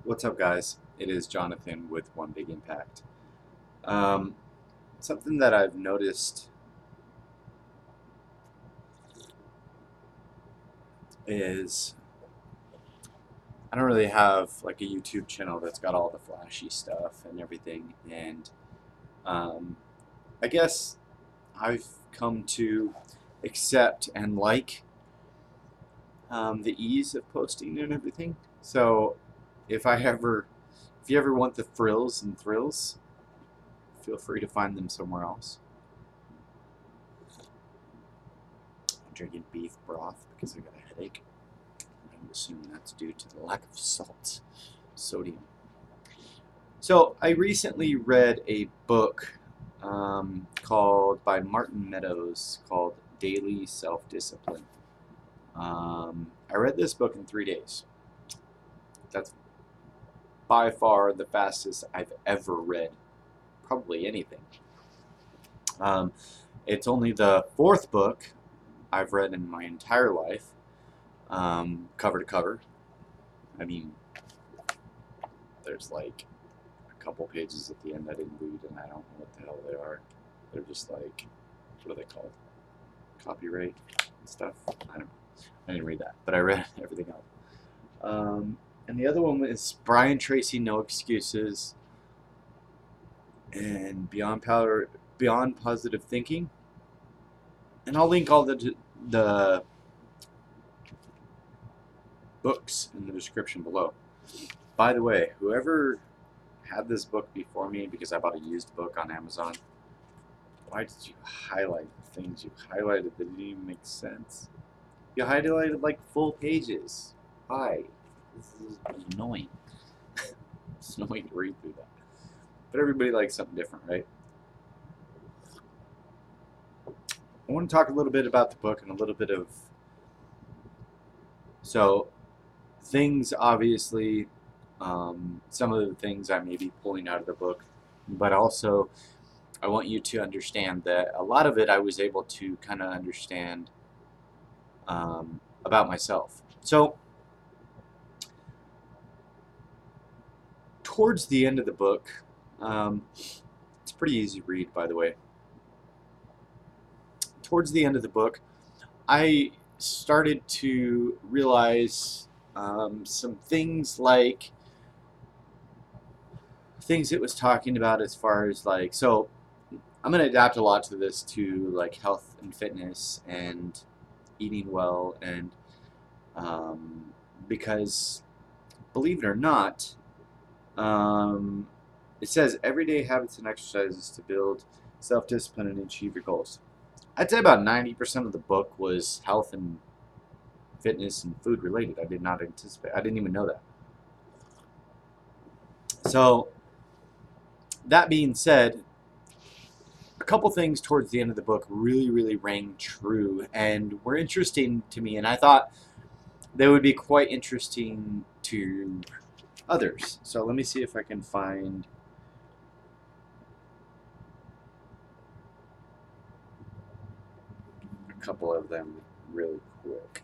What's up, guys? It is Jonathan with One Big Impact. Um, Something that I've noticed is I don't really have like a YouTube channel that's got all the flashy stuff and everything, and um, I guess I've come to accept and like the ease of posting and everything. So if you ever want the frills and thrills, feel free to find them somewhere else. I'm drinking beef broth because I got a headache. I'm assuming that's due to the lack of salt, sodium. So I recently read a book called by Martin Meadows called Daily Self-Discipline. I read this book in 3 days. That's by far the fastest I've ever read probably anything. Um, it's only the fourth book I've read in my entire life, cover to cover. I mean, there's like a couple pages at the end I didn't read, and I don't know what the hell they are. They're just like, what are they called? Copyright and stuff. I don't know. I didn't read that, but I read everything else. And the other one is Brian Tracy, No Excuses, and Beyond Positive Thinking. And I'll link all the books in the description below. By the way, whoever had this book before me, because I bought a used book on Amazon, why did you highlight the things you highlighted that didn't even make sense? You highlighted like full pages. Why? This is annoying. It's annoying to read through that. But everybody likes something different, right? I want to talk a little bit about the book and a little bit of things, obviously, some of the things I may be pulling out of the book, but also I want you to understand that a lot of it I was able to kind of understand about myself. So, towards the end of the book, it's a pretty easy read, by the way. Towards the end of the book, I started to realize some things like things it was talking about as far as like, so I'm going to adapt a lot to this to like health and fitness and eating well, and because believe it or not, um, it says everyday habits and exercises to build self-discipline and achieve your goals. I'd say about 90% of the book was health and fitness and food related. I did not anticipate. I didn't even know that. So that being said, a couple things towards the end of the book really rang true and were interesting to me, and I thought they would be quite interesting to others. So let me see if I can find a couple of them really quick.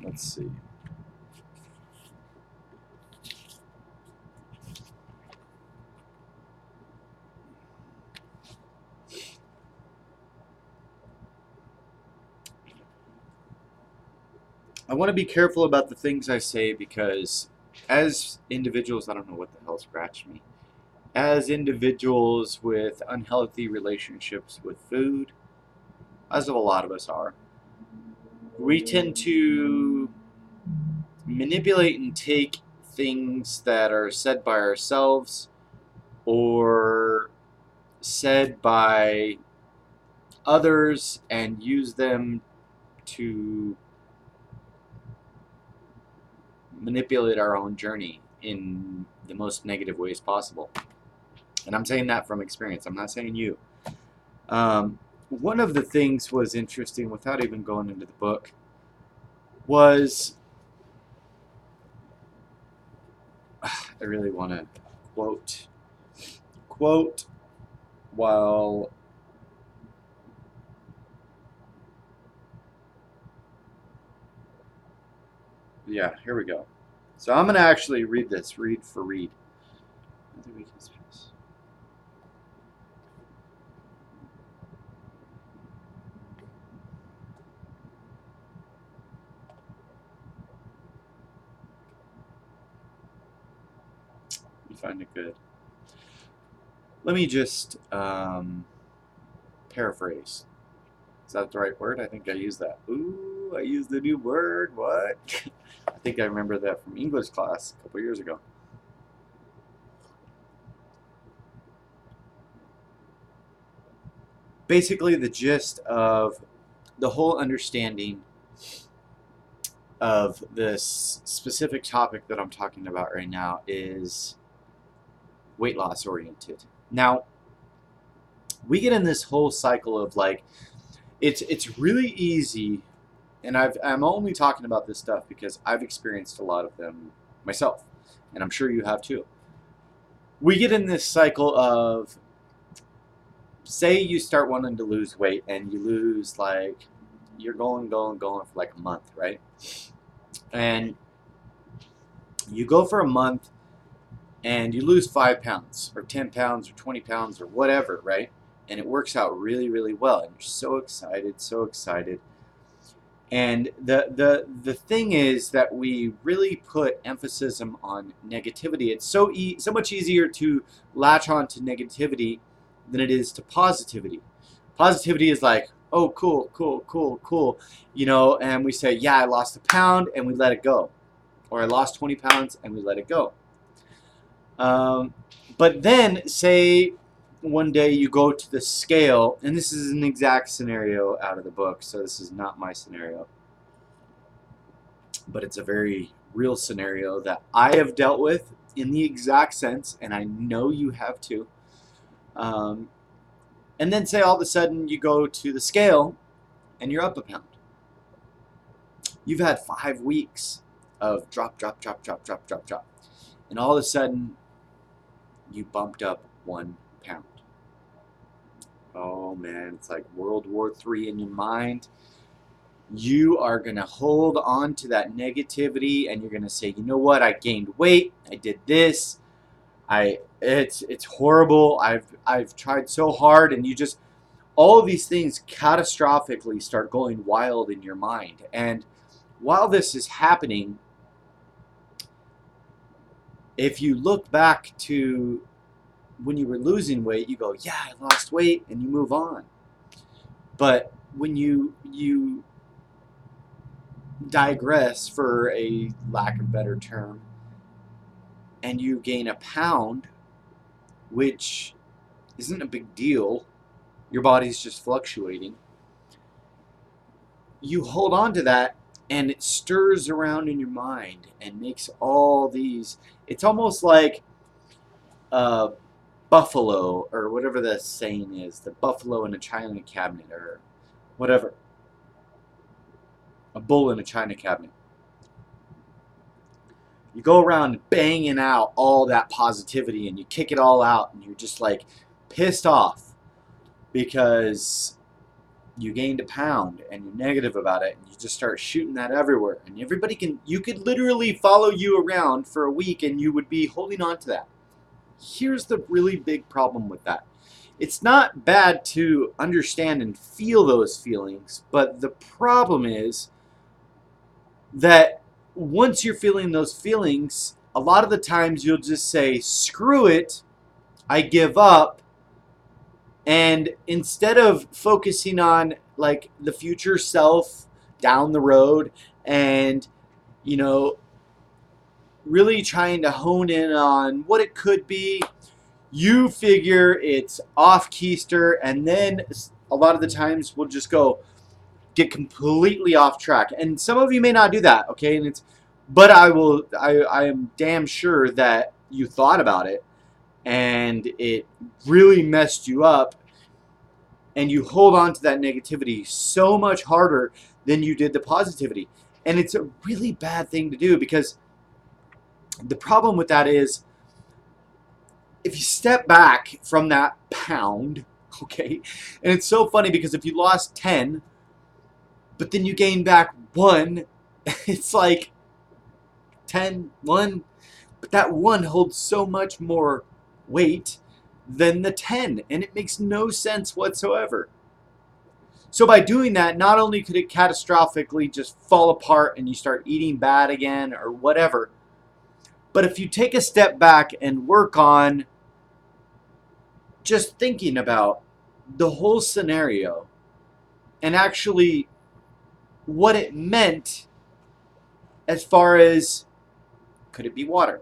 Let's see. I want to be careful about the things I say because as individuals, I don't know what the hell scratched me. As individuals with unhealthy relationships with food, as a lot of us are, we tend to manipulate and take things that are said by ourselves or said by others and use them to manipulate our own journey in the most negative ways possible. And I'm saying that from experience. I'm not saying you. One of the things was interesting, without even going into the book, was I really want to quote while Yeah, here we go. So I'm going to actually read this, read for read. Another week has passed. You find it good. Let me just paraphrase. Is that the right word? I think I used that. Ooh, I used the new word. What? I think I remember that from English class a couple years ago. Basically, the gist of the whole understanding of this specific topic that I'm talking about right now is weight loss oriented. Now, we get in this whole cycle of like, it's really easy, and I'm only talking about this stuff because I've experienced a lot of them myself, and I'm sure you have too. We get in this cycle of, say you start wanting to lose weight and you lose like, you're going for like a month, right? And you go for a month and you lose 5 pounds or 10 pounds or 20 pounds or whatever, right? And it works out really, really well. And you're so excited, so excited. And the thing is that we really put emphasis on negativity. It's so much easier to latch on to negativity than it is to positivity. Positivity is like, oh, cool, cool, cool, cool, and we say, yeah, I lost a pound, and we let it go. Or I lost 20 pounds, and we let it go. But then, say one day you go to the scale, and this is an exact scenario out of the book, so this is not my scenario, but it's a very real scenario that I have dealt with in the exact sense, and I know you have too. And then say all of a sudden you go to the scale and you're up a pound. You've had 5 weeks of drop, drop, drop, drop, drop, drop, drop. And all of a sudden you bumped up 1 pound. Oh man, it's like World War III in your mind. You are going to hold on to that negativity and you're going to say, you know what, I gained weight, I did this, it's horrible, I've tried so hard, and you just, all of these things catastrophically start going wild in your mind. And while this is happening, if you look back to when you were losing weight, you go, yeah, I lost weight, and you move on. But when you digress, for a lack of better term, and you gain a pound, which isn't a big deal, your body's just fluctuating, you hold on to that and it stirs around in your mind and makes all these, it's almost like a buffalo, or whatever the saying is, the buffalo in a china cabinet, or whatever, a bull in a china cabinet. You go around banging out all that positivity and you kick it all out and you're just like pissed off because you gained a pound and you're negative about it, and you just start shooting that everywhere, and you could literally follow you around for a week and you would be holding on to that. Here's the really big problem with that. It's not bad to understand and feel those feelings, but the problem is that once you're feeling those feelings, a lot of the times you'll just say, screw it, I give up. And instead of focusing on like the future self down the road, and really trying to hone in on what it could be, you figure it's off keister, and then a lot of the times we'll just get completely off track. And some of you may not do that, okay? But I am damn sure that you thought about it and it really messed you up, and you hold on to that negativity so much harder than you did the positivity. And it's a really bad thing to do, because the problem with that is, if you step back from that pound, okay, and it's so funny because if you lost 10, but then you gain back 1, it's like, 10, 1, but that 1 holds so much more weight than the 10, and it makes no sense whatsoever. So by doing that, not only could it catastrophically just fall apart and you start eating bad again or whatever, but if you take a step back and work on just thinking about the whole scenario and actually what it meant as far as, could it be water?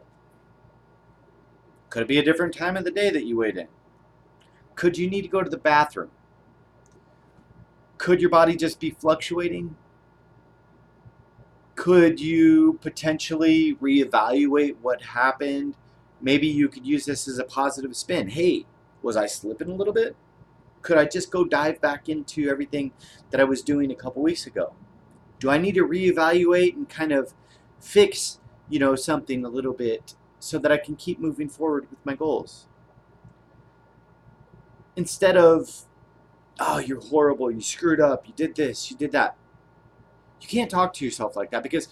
Could it be a different time of the day that you weighed in? Could you need to go to the bathroom? Could your body just be fluctuating? Could you potentially reevaluate what happened? Maybe you could use this as a positive spin. Hey, was I slipping a little bit? Could I just go dive back into everything that I was doing a couple weeks ago? Do I need to reevaluate and kind of fix, something a little bit so that I can keep moving forward with my goals? Instead of, oh, you're horrible, you screwed up, you did this, you did that. You can't talk to yourself like that, because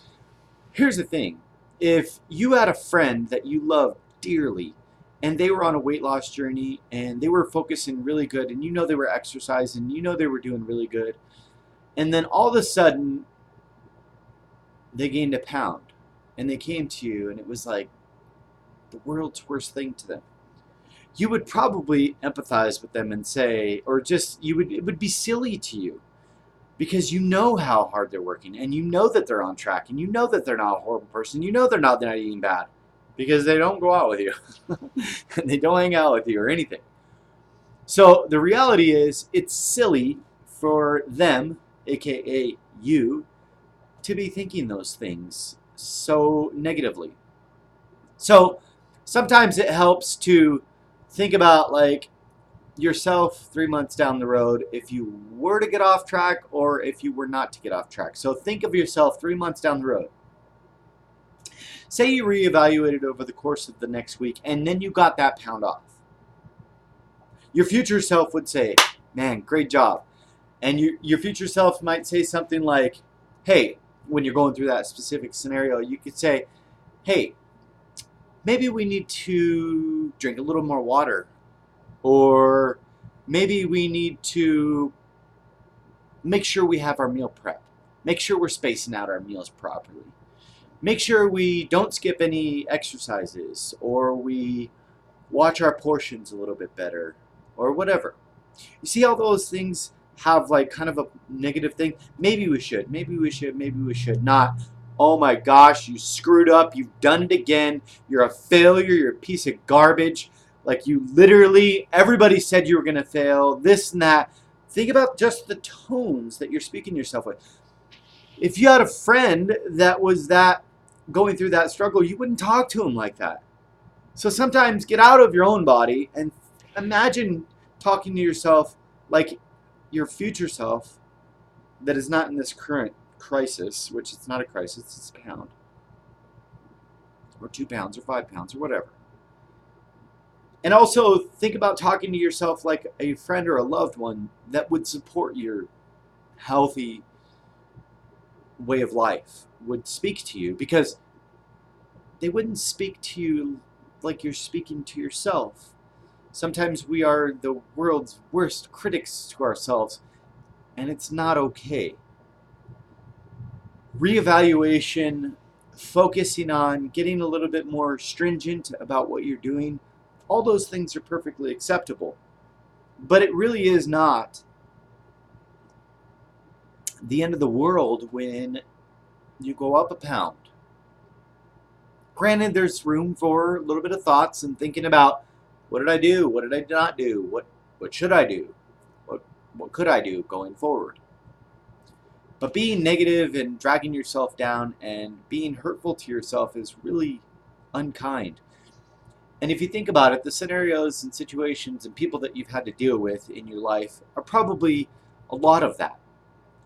here's the thing. If you had a friend that you loved dearly and they were on a weight loss journey and they were focusing really good and they were exercising, they were doing really good, and then all of a sudden they gained a pound and they came to you and it was like the world's worst thing to them, you would probably empathize with them and say, or just it would be silly to you, because you know how hard they're working and you know that they're on track and you know that they're not a horrible person, they're not eating bad, because they don't go out with you and they don't hang out with you or anything. So the reality is, it's silly for them, aka you, to be thinking those things so negatively. So sometimes it helps to think about like yourself 3 months down the road, if you were to get off track or if you were not to get off track. So think of yourself 3 months down the road. Say you reevaluated over the course of the next week and then you got that pound off. Your future self would say, man, great job. And your future self might say something like, hey, when you're going through that specific scenario, you could say, hey, maybe we need to drink a little more water. Or maybe we need to make sure we have our meal prep. Make sure we're spacing out our meals properly. Make sure we don't skip any exercises, or we watch our portions a little bit better, or whatever. You see how those things have like kind of a negative thing? Maybe we should, maybe we should, maybe we should not. Oh my gosh, you screwed up, you've done it again, you're a failure, you're a piece of garbage. Like, you literally, everybody said you were going to fail, this and that. Think about just the tones that you're speaking to yourself with. If you had a friend that was going through that struggle, you wouldn't talk to him like that. So sometimes get out of your own body and imagine talking to yourself like your future self that is not in this current crisis, which it's not a crisis, it's a pound. Or 2 pounds or 5 pounds or whatever. And also think about talking to yourself like a friend or a loved one that would support your healthy way of life, would speak to you, because they wouldn't speak to you like you're speaking to yourself. Sometimes we are the world's worst critics to ourselves, and it's not okay. Reevaluation, focusing on getting a little bit more stringent about what you're doing, all those things are perfectly acceptable. But it really is not the end of the world when you go up a pound. Granted, there's room for a little bit of thoughts and thinking about, what did I do? What did I not do? What should I do? What could I do going forward? But being negative and dragging yourself down and being hurtful to yourself is really unkind. And if you think about it, the scenarios and situations and people that you've had to deal with in your life are probably a lot of that.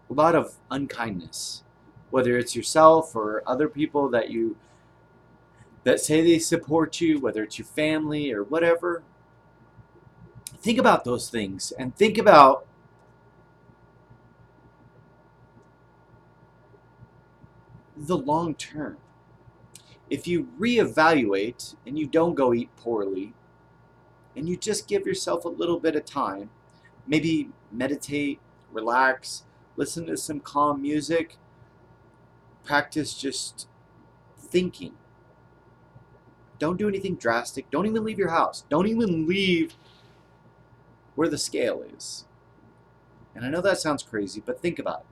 A lot of unkindness. Whether it's yourself or other people that say they support you, whether it's your family or whatever. Think about those things and think about the long term. If you reevaluate and you don't go eat poorly, and you just give yourself a little bit of time, maybe meditate, relax, listen to some calm music, practice just thinking. Don't do anything drastic. Don't even leave your house. Don't even leave where the scale is. And I know that sounds crazy, but think about it.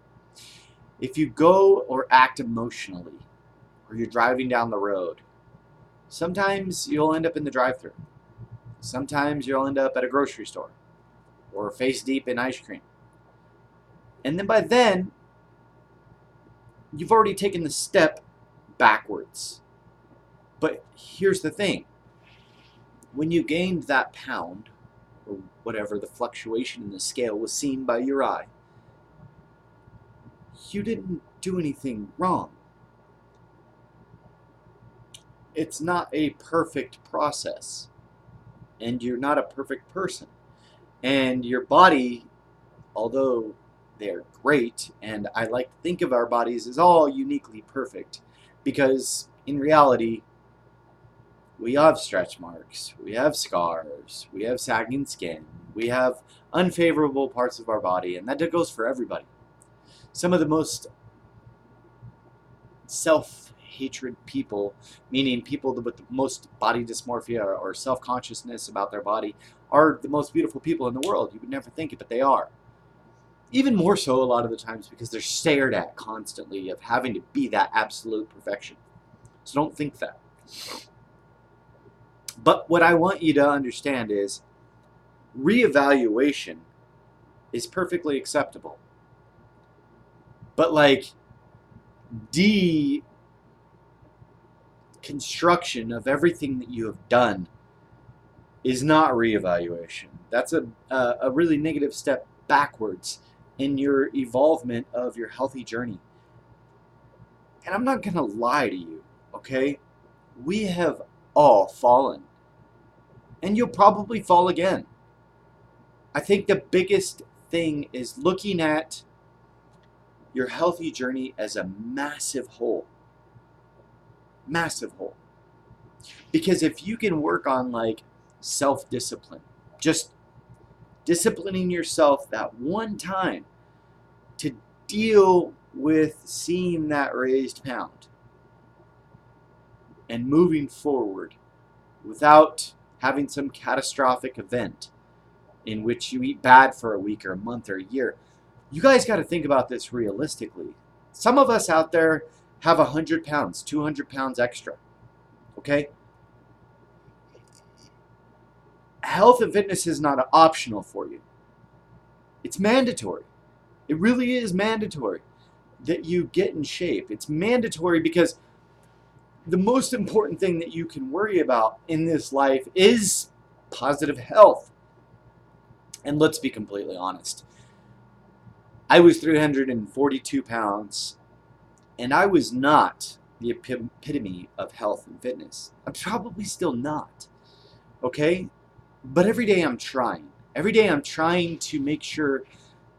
If you go or act emotionally, or you're driving down the road, sometimes you'll end up in the drive-thru. Sometimes you'll end up at a grocery store or face deep in ice cream. And then by then, you've already taken the step backwards. But here's the thing. When you gained that pound, or whatever the fluctuation in the scale was seen by your eye, you didn't do anything wrong. It's not a perfect process. And you're not a perfect person. And your body, although they're great, and I like to think of our bodies as all uniquely perfect, because in reality, we have stretch marks, we have scars, we have sagging skin, we have unfavorable parts of our body, and that goes for everybody. Some of the most self-hatred people, meaning people with the most body dysmorphia or self-consciousness about their body, are the most beautiful people in the world. You would never think it, but they are. Even more so a lot of the times because they're stared at constantly of having to be that absolute perfection. So don't think that. But what I want you to understand is reevaluation is perfectly acceptable. But like deconstruction of everything that you have done is not reevaluation. That's a really negative step backwards in your evolvement of your healthy journey. And I'm not going to lie to you, okay? We have all fallen. And you'll probably fall again. I think the biggest thing is looking at your healthy journey as a massive whole. Massive whole. Because if you can work on like self-discipline, just disciplining yourself that one time to deal with seeing that raised pound and moving forward without having some catastrophic event in which you eat bad for a week or a month or a year. You guys got to think about this realistically. Some of us out there have 100 pounds, 200 pounds extra. Okay? Health and fitness is not optional for you. It's mandatory. It really is mandatory that you get in shape. It's mandatory because the most important thing that you can worry about in this life is positive health. And let's be completely honest. I was 342 pounds, and I was not the epitome of health and fitness. I'm probably still not. Okay? But every day I'm trying. Every day I'm trying to make sure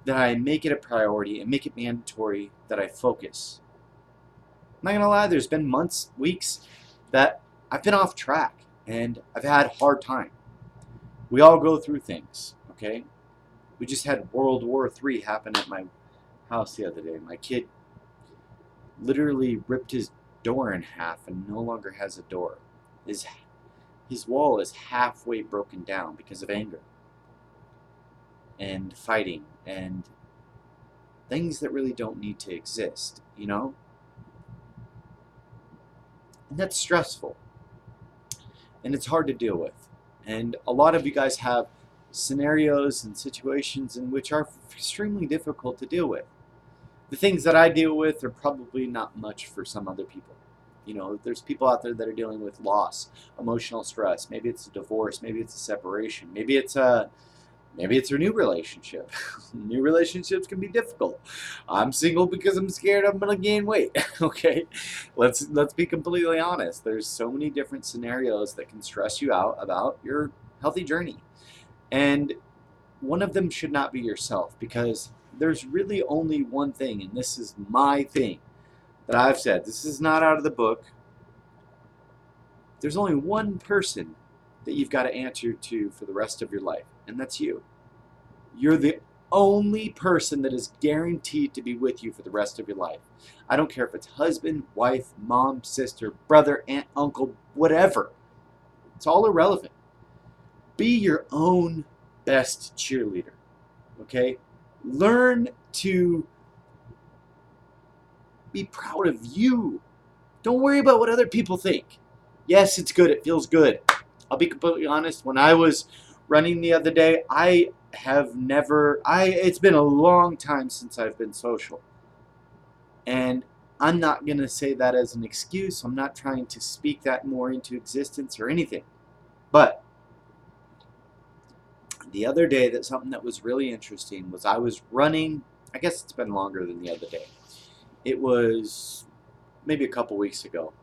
that I make it a priority and make it mandatory that I focus. I'm not going to lie, there's been months, weeks that I've been off track and I've had a hard time. We all go through things, okay? We just had World War III happen at my house the other day. My kid literally ripped his door in half and no longer has a door. His wall is halfway broken down because of anger and fighting and things that really don't need to exist, you know? And that's stressful. And it's hard to deal with. And a lot of you guys have scenarios and situations in which are extremely difficult to deal with. The things that I deal with are probably not much for some other people. You know, there's people out there that are dealing with loss, emotional stress. Maybe it's a divorce. Maybe it's a separation. Maybe it's a new relationship. New relationships can be difficult. I'm single because I'm scared I'm gonna gain weight. Okay, let's be completely honest. There's so many different scenarios that can stress you out about your healthy journey, and one of them should not be yourself, because there's really only one thing, and this is my thing that I've said. This is not out of the book. there's only one person that you've got to answer to for the rest of your life, and that's you. You're the only person that is guaranteed to be with you for the rest of your life. I don't care if it's husband, wife, mom, sister, brother, aunt, uncle, whatever. It's all irrelevant. Be your own best cheerleader, okay? Learn to be proud of you. Don't worry about what other people think. Yes, it's good. It feels good. I'll be completely honest. When I was running the other day, it's been a long time since I've been social. And I'm not going to say that as an excuse. I'm not trying to speak that more into existence or anything. But the other day, something that was really interesting was I was running. I guess it's been longer than the other day. It was maybe a couple weeks ago.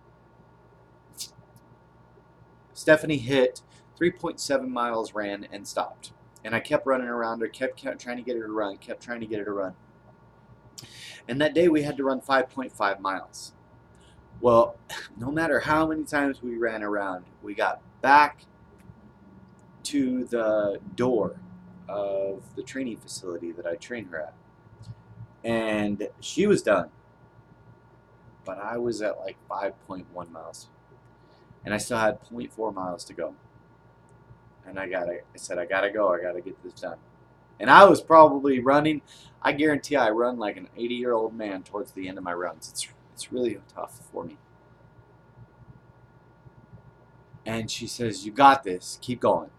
Stephanie hit 3.7 miles, ran, and stopped. And I kept running around her, kept trying to get her to run, kept trying to get her to run. And that day we had to run 5.5 miles. Well, no matter how many times we ran around, we got back to the door of the training facility that I trained her at. And she was done. But I was at like 5.1 miles. And I still had 0.4 miles to go. And I said, I gotta go. I gotta get this done. And I was probably running. I guarantee I run like an 80-year-old man towards the end of my runs. It's really tough for me. And she says, you got this. Keep going.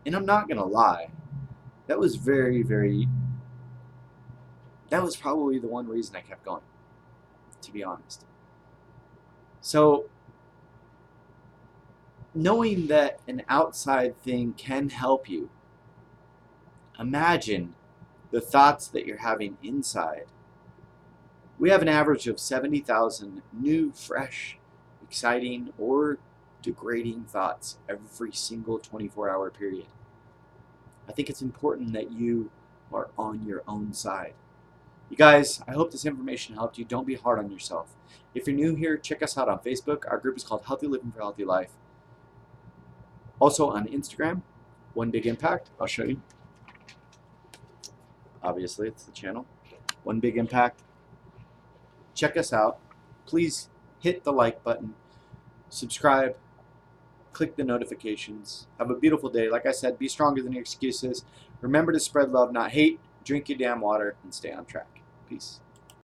And I'm not going to lie. That was that was probably the one reason I kept going, to be honest. So, knowing that an outside thing can help you, imagine the thoughts that you're having inside. We have an average of 70,000 new, fresh, exciting, or degrading thoughts every single 24-hour period. I think it's important that you are on your own side. You guys, I hope this information helped you. Don't be hard on yourself. If you're new here, check us out on Facebook. Our group is called Healthy Living for Healthy Life. Also on Instagram, One Big Impact. I'll show you. Obviously, it's the channel. One Big Impact. Check us out. Please hit the like button. Subscribe. Click the notifications. Have a beautiful day. Like I said, be stronger than your excuses. Remember to spread love, not hate. Drink your damn water and stay on track. Peace.